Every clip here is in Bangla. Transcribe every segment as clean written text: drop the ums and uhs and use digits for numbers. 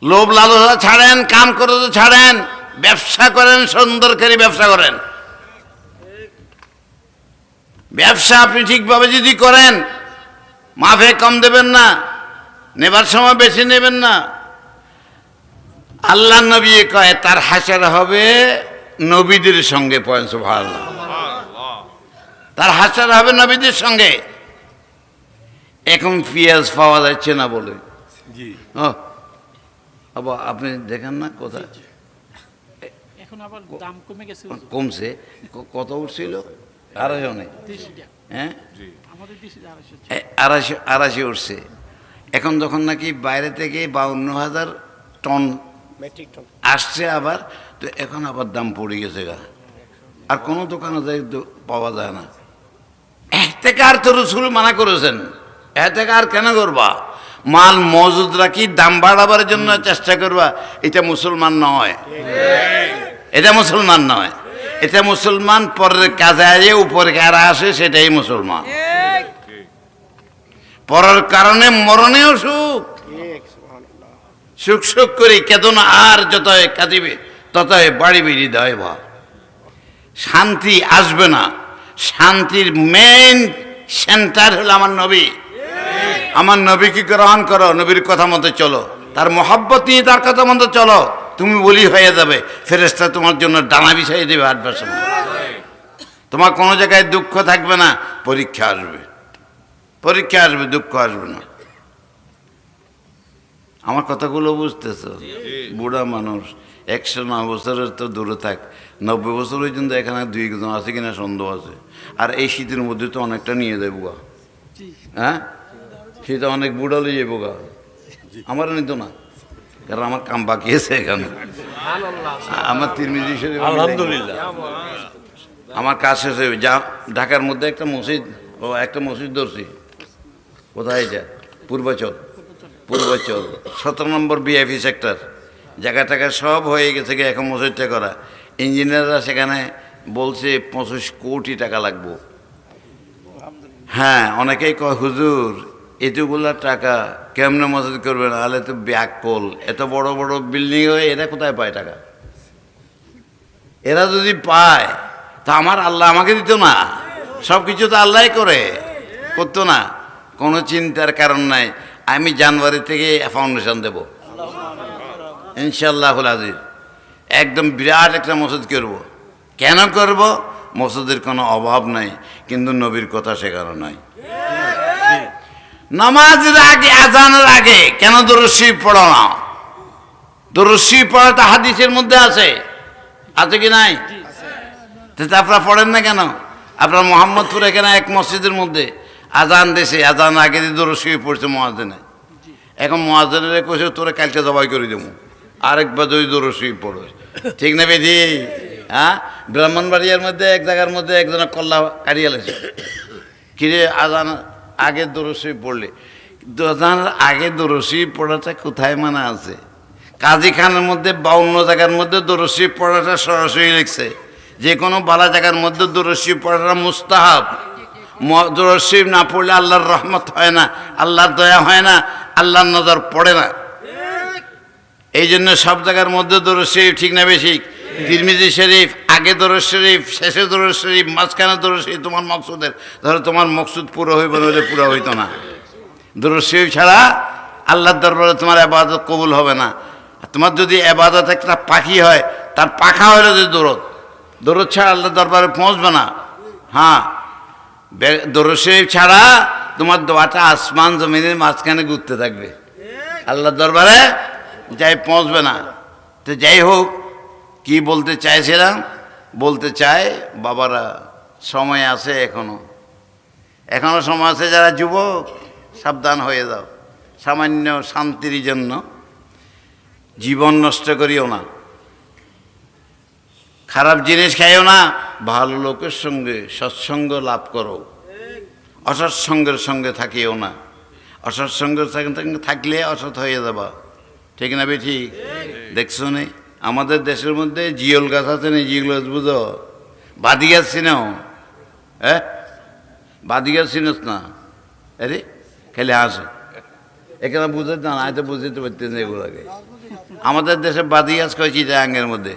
লোভ লালসা ছাড়েন, কাম করে ছাড়েন, ব্যবসা করেন, সুন্দর করে ব্যবসা করেন। ব্যবসা আপনি ঠিকভাবে যদি করেন, মাফে কম দেবেন না, নেবার সময় বেশি নেবেন না। আল্লাহ নবী কয় তার হাসর হবে নবীদের সঙ্গে, সুবহানাল্লাহ, তার হাসর হবে নবীদের সঙ্গে। এখন পেঁয়াজ পাওয়া যাচ্ছে না বলে, আবার আপনি দেখেন না কোথায় এখন আবার দাম কমে গেছে, কমছে। কত উঠছিল? 250 নেই, হ্যাঁ, আড়াইশো উঠছে। এখন যখন নাকি বাইরে থেকে 52,000 টন আসছে আবার, তো এখন আবার দাম পড়ে গেছে গা, আর কোনো দোকানে যাই পাওয়া যায় না। এহতেকার তো রাসূল মানা করেছেন, এহতেকার কেন করবা? মাল মজুদ রাখি দাম বাড়াবার জন্য চেষ্টা করবা, এটা মুসলমান নয়, এটা মুসলমান নয়। এটা মুসলমান পরের কাজে আয়ে উপরে কারা আসে, সেটাই মুসলমান। পরের কারণে মরণেও সুখ, সুখ সুখ করি কেদন, আর যত কাঁদিবে তত বাড়ি বেরিয়ে দেয় ভাব। শান্তি আসবে না। শান্তির মেইন সেন্টার হলো আমার নবী। আমার নবীকে গ্রহণ করো, নবীর কথা মতো চলো, তার মহব্বত নিয়ে তার কথা মতো চলো, তুমি বলি হয়ে যাবে। ফেরেশতা তোমার জন্য ডানা বিছাই দেবে 8 বছর। তোমার কোনো জায়গায় দুঃখ থাকবে না, পরীক্ষা আসবে, পরীক্ষা আসবে, দুঃখ আসবে না। আমার কথাগুলো বুঝতেছো? বুড়া মানুষ 109 বছরের তো দূরে থাক, 90 বছর পর্যন্ত এখানে 2 জন আছে কিনা সন্দেহ আছে। আর এই শীতের মধ্যে তো অনেকটা নিয়ে যাবো গা, হ্যাঁ, শীতে অনেক বুড়া লিয়ে যাবো গা। আমার নিত না, কারণ আমার কাম বাকি আছে এখানে। আমার তিরমিজি শরীফ, আলহামদুলিল্লাহ, আমার কাজ শেষ হয়ে যা। ঢাকার মধ্যে একটা মসজিদ, একটা মসজিদ ধরছি। কোথায় এটা? পূর্বাচল, পূর্বাচল 17 নম্বর বিআইপি সেক্টর। জায়গা টাকা সব হয়ে গেছে, এখন মসজিদটা করা। ইঞ্জিনিয়াররা সেখানে বলছে 25 কোটি টাকা লাগবো। হ্যাঁ, অনেকেই কয় হুজুর এতগুলা টাকা কেমনে মসজিদ করবেন? আলে তো ব্যাককল, এত বড় বড় বিল্ডিং হয়ে এরা কোথায় পায় টাকা? এরা যদি পায় তা আমার আল্লাহ আমাকে দিত না? সব কিছু তো আল্লাহই করে, করতো না? কোনো চিন্তার কারণ নাই। আমি জানুয়ারি থেকে ফাউন্ডেশন দেব ইনশাআল্লাহুল আজিজ। একদম বিরাট একটা মসজিদ করব। কেন করব? মসজিদের কোনো অভাব নাই, কিন্তু নবীর কথা শেখানো নাই। নামাজের আগে, আজানের আগে কেন দুরূদ শরীফ পড়ো না? দুরূদ শরীফ পড়াটা হাদিসের মধ্যে আছে, আছে কি নাই? আপনারা পড়েন না কেন? আপনার মোহাম্মদপুর এখানে এক মসজিদের মধ্যে আজান দেশে, আজান আগে দিয়ে দুরূদ শরীফ পড়ছে মুয়াজ্জিনে। এখন মুয়াজ্জিনের কইছে তোরে কালকে জবাই করে দেবো, আরেকবার যদি দুরূদ শরীফ পড়ো, ঠিক না বেদি? হ্যাঁ, ব্রাহ্মণবাড়িয়ার মধ্যে এক জায়গার মধ্যে একজনের কল্লা কাটিয়ে লেছে। কিরে আজান আগে দুরূদ শরীফ পড়লে? আজানের আগে দুরূদ শরীফ পড়াটা কোথায় মানা আছে? কাজী খানের মধ্যে 52 জায়গার মধ্যে দুরূদ শরীফ পড়াটা সরাসরি লিখছে, যে কোনো বালা জায়গার মধ্যে দুরূদ শরীফ পড়াটা মুস্তাহাব। দুরূদ শরীফ না পড়লে আল্লাহর রহমত হয় না, আল্লাহর দয়া হয় না, আল্লাহর নজর পড়ে না। এই জন্য সব জায়গার মধ্যে দুরূদ শরীফ, ঠিক না বেশি? তিরমিজি শরীফ আগে দুরূদ শরীফ, শেষে দুরূদ শরীফ, মাঝখানে দুরূদ শরীফ। তোমার মকসুদের, ধরো তোমার মকসুদ পুরো হইব, নইলে পুরো হইতো না। দুরূদ শরীফ ছাড়া আল্লাহর দরবারে তোমার ইবাদত কবুল হবে না। তোমার যদি ইবাদত একটা পাখি হয়, তার পাখা হইলে যদি দরুদ, দরুদ ছাড়া আল্লাহর দরবারে পৌঁছবে না। হ্যাঁ, দরুদ শরীফ ছাড়া তোমার দোয়াটা আসমান জমিনের মাঝখানে ঘুরতে থাকবে, আল্লাহর দরবারে যাই পৌঁছবে না। তো যাই হোক, কি বলতে চাইছিলাম? বলতে চাই বাবারা, সময় আছে এখনো, এখনো সময় আছে। যারা যুবক, সাবধান হয়ে যাও। সামান্য শান্তির জন্য জীবন নষ্ট করিও না, খারাপ জিনিস খাইও না, ভালো লোকের সঙ্গে সৎসঙ্গ লাভ করো, অসৎসঙ্গের সঙ্গে থাকিও না। অসৎসঙ্গের সঙ্গে থাকলে অসৎ হয়ে যাবা, ঠিক না বেঠি? দেখছো নি আমাদের দেশের মধ্যে জিওল গাছ আছে না? জিওল গাছ বুঝো? বাদি গাছ চিনো? হ্যাঁ, বাদি গাছ চিনোস না? আরে খালি আসে এখানে বুঝে না, তো বুঝতে পারতেন এগুলোকে। আমাদের দেশে বাদি গাছ কয় চিটাঙ্গের মধ্যে,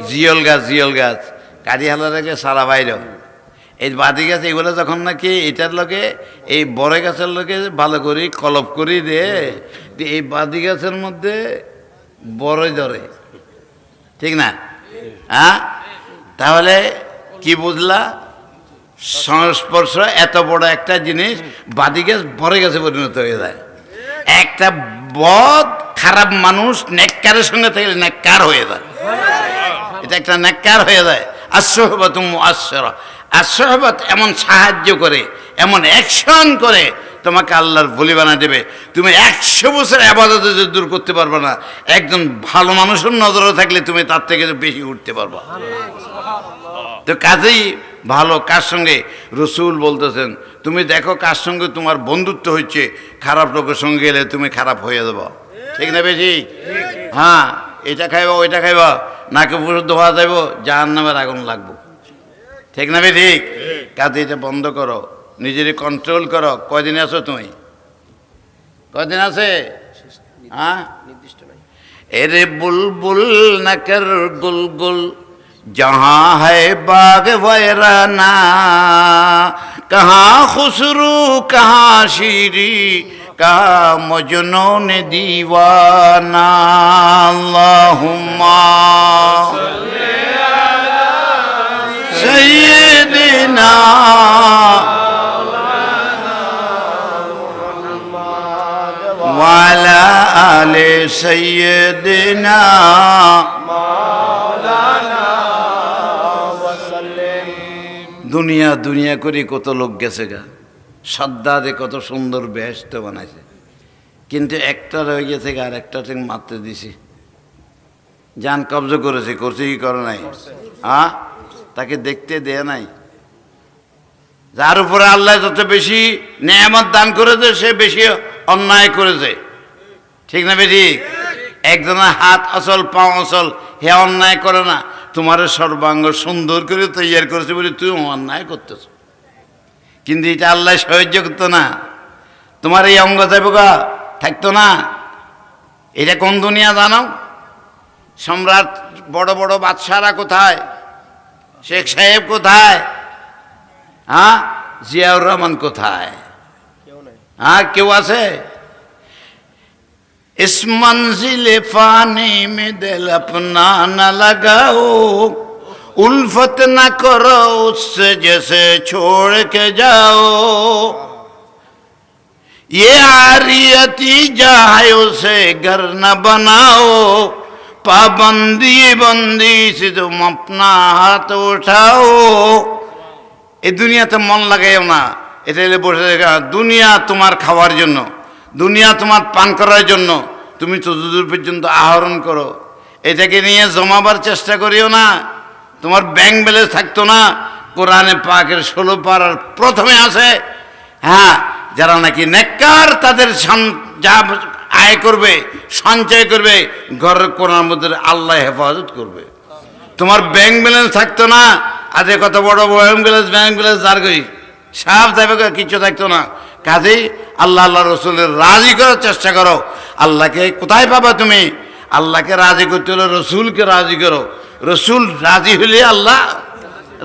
জিয়ল গাছ কারি হালার আগে সারা বাইরে। এই বাদি গাছ এগুলো যখন নাকি এটার লোকে এই বড় গাছের লোকে ভালো করে কলপ করি দিয়ে এই বাদি গাছের মধ্যে বড়ই ধরে, ঠিক না? হ্যাঁ, তাহলে কি বুঝলা? সংস্পর্শ এত বড় একটা জিনিস বাদি গাছ বড় গাছে পরিণত হয়ে যায়। একটা বদ খারাপ মানুষ নেককারের সঙ্গে থাকলে নেককার হয়ে যায়, এটা একটা নেককার হয়ে যায়। আসহবাত মুআসসিরা, আসহবাত এমন সাহায্য করে, এমন অ্যাকশন করে তোমাকে আল্লাহর বলি বানা দেবে। তুমি 100 বছর ইবাদত দূর করতে পারবে না, একজন ভালো মানুষের নজরে থাকলে তুমি তার থেকে বেশি উঠতে পারবা। তো কাজেই ভালো কার সঙ্গে, রসুল বলতেছেন তুমি দেখো কার সঙ্গে তোমার বন্ধুত্ব হচ্ছে, খারাপ লোকের সঙ্গে গেলে তুমি খারাপ হয়ে যাবো, ঠিক না বেশি? হ্যাঁ, এটা খাইবা ওইটা খাইবা, নাকে পুরো ধোয়া যাইব, জাহান্নামের আগুন লাগবো, ঠিক না বেশি? কাজে এটা বন্ধ করো, নিজেরই কন্ট্রোল করো। কয়দিন আছো তুমি? কয়দিন আছে? হ্যাঁ, এরে বুলবুল নাকর গুলগুল जहाँ है बाग वैराना, कहाँ खुसरू कहाँ शीरी, कहाँ मजनून दीवाना। अल्लाहुम्मा सय्यिदिना वाला आले सय्यिदिना। দুনিয়া দুনিয়া করে কত লোক গেছে গা, সাদ্দাদে কত সুন্দর বেহেশত বানাইছে, কিন্তু একটা রয়ে গেছে গা, আর একটা ঠিক মারতে দিছি, জান কবজা করেছে, করছে কি করে নাই? হ্যাঁ, তাকে দেখতে দেয় নাই। যার উপরে আল্লাহ যত বেশি নেয়ামত দান করেছে সে বেশি অন্যায় করেছে, ঠিক না বেশি? একজনের হাত অচল পাও অচল, হে অন্যায় করে না, তোমার সর্বাঙ্গ সুন্দর করে তৈরি করেছে বলে তুমি অন্যায় করতেছ, কিন্তু এটা আল্লাহ সাহায্য করতো না, তোমার এই অঙ্গ যাইব গা থাকতো না। এটা কোন দুনিয়া জানো? সম্রাট বড় বড় বাদশাহরা কোথায়? শেখ সাহেব কোথায়? হ্যাঁ, জিয়াউর রহমান কোথায়? হ্যাঁ, কেউ আছে? इस मंजिल फानी में दिल अपना न लगाओ, उल्फत न करो उससे जैसे छोड़ के जाओ, ये आरियती जाए उसे घर न बनाओ, पाबंदी बंदी से तुम अपना हाथ उठाओ। এই দুনিয়াতে মন লাগাইও না, এটা বসে দেখা, দুনিয়া তোমার খাওয়ার জন্য, দুনিয়া তোমার পান করার জন্য, তুমি ততদূর পর্যন্ত আহরণ করো, এটাকে নিয়ে জমাবার চেষ্টা করিও না। তোমার ব্যাংক ব্যালেন্স থাকতো না। কোরআনে পাকের 16 পারার প্রথমে আছে, হ্যাঁ, যারা নাকি নেককার তাদের যা আয় করবে, সঞ্চয় করবে, ঘরের কোরআনের মধ্যে আল্লাহ হেফাজত করবে। তোমার ব্যাংক ব্যালেন্স থাকতো না, আজ কত বড় ব্যাংক ব্যালেন্স যার গই সাপ যাবে, কিছু থাকতো না। কাজেই আল্লাহ আল্লাহ রসুলের রাজি করার চেষ্টা করো। আল্লাহকে কোথায় পাবা তুমি? আল্লাহকে রাজি করতে হলে রসুলকে রাজি করো, রসুল রাজি হলে আল্লাহ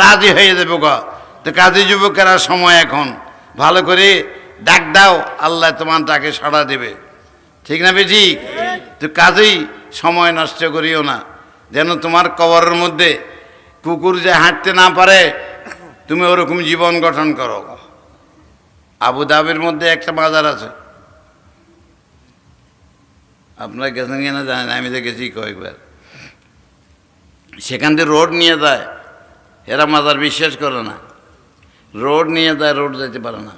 রাজি হয়ে যাবে গো। তো কাজী যুবকেরা সময় এখন ভালো করে ডাক দাও, আল্লাহ তোমার ডাকে সাড়া দেবে, ঠিক না বেজি? তো কাজেই সময় নষ্ট করিও না, যেন তোমার কবরের মধ্যে কুকুর যে হাঁটতে না পারে তুমি ওরকম জীবন গঠন করো। আবু ধাবির মধ্যে একটা বাজার আছে, আপনারা গেছেন কিনা জানেন, আমি তো গেছি কয়েকবার। সেখান থেকে রোড নিয়ে যায়, এরা মাজার বিশ্বাস করে না, রোড নিয়ে যায়, রোড যেতে পারে না,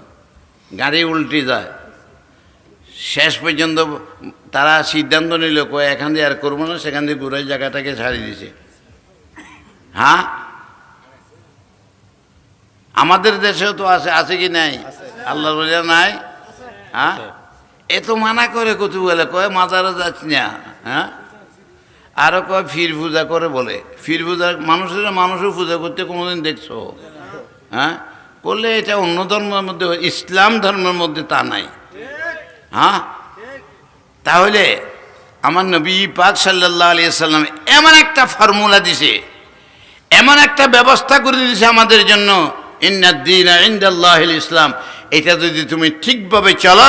গাড়ি উল্টে যায়। শেষ পর্যন্ত তারা সিদ্ধান্ত নিল কয় এখান দিয়ে আর করবো না, সেখান দিয়ে ঘুরে জায়গাটাকে ছাড়িয়ে দিছে। হ্যাঁ, আমাদের দেশেও তো আছে, আছে কি নাই? আল্লাহ বলে নাই। হ্যাঁ, এ তো মানা করে কত বলে, কয় মাজারে যাচ্ছি না। হ্যাঁ, আরো কয় ফির পূজা করে বলে, ফির পূজা মানুষও পূজা করতে কোনোদিন দেখছো? হ্যাঁ, করলে এটা অন্য ধর্মের মধ্যে, ইসলাম ধর্মের মধ্যে তা নাই। হ্যাঁ, তাহলে আমার নবী পাক সাল্লাল্লাহু আলাইহি সাল্লাম এমন একটা ফর্মুলা দিছে, এমন একটা ব্যবস্থা করে দিয়েছে আমাদের জন্য, ইন্নাদ-দীনা ইনদাল্লাহিল ইসলাম। এটা যদি তুমি ঠিকভাবে চলো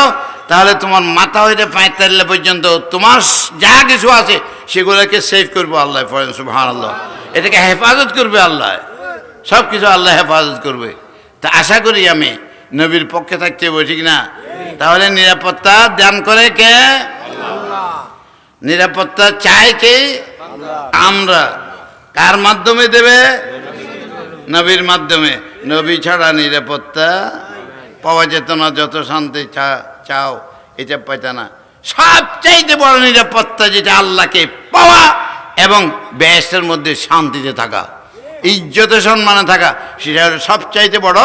তাহলে তোমার মাথা হইতে পায়ের তাল্লা পর্যন্ত তোমার যা কিছু আছে সেগুলোকে সেভ করবো আল্লাহ। সুবহানাল্লাহ। এটাকে হেফাজত করবে আল্লাহ, সব কিছু আল্লাহ হেফাজত করবে। তা আশা করি আমি নবীর পক্ষে থাকতে হবে, ঠিক না? তাহলে নিরাপত্তা দান করে কে? নিরাপত্তা চাই কে? আমরা। কার মাধ্যমে দেবে? নবীর মাধ্যমে। নবী ছাড়া নিরাপত্তা পাওয়া যেত না। যত শান্তি চাও এটা পাইত না। সবচাইতে বড় নিরাপত্তা যেটা আল্লাহকে পাওয়া এবং বেহেশতের মধ্যে শান্তিতে থাকা, ইজ্জতে সম্মানে থাকা, সেটা হলো সবচাইতে বড়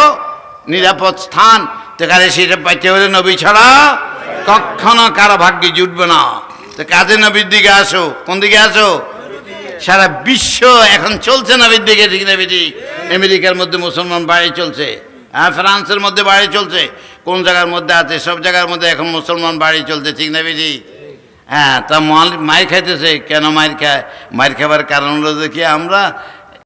নিরাপদ স্থান। তো কারে সেটা পাইতে হলে নবী ছাড়া কখনো কারো ভাগ্যে জুটবে না। তো কাজে নবীর দিকে আসো। কোন দিকে আসো? সারা বিশ্ব এখন চলছে নবীর দিকে, ঠিক না বেটি? আমেরিকার মধ্যে মুসলমান বাড়ি চলছে, হ্যাঁ, ফ্রান্সের মধ্যে বাড়ি চলছে, কোন জায়গার মধ্যে আছে, সব জায়গার মধ্যে এখন মুসলমান বাড়ি চলছে, ঠিক না বেটি? হ্যাঁ, তা মায়ের খাইতেছে কেন? মায়ের খায়, মায়ের খাবার কারণ হলো যে কি আমরা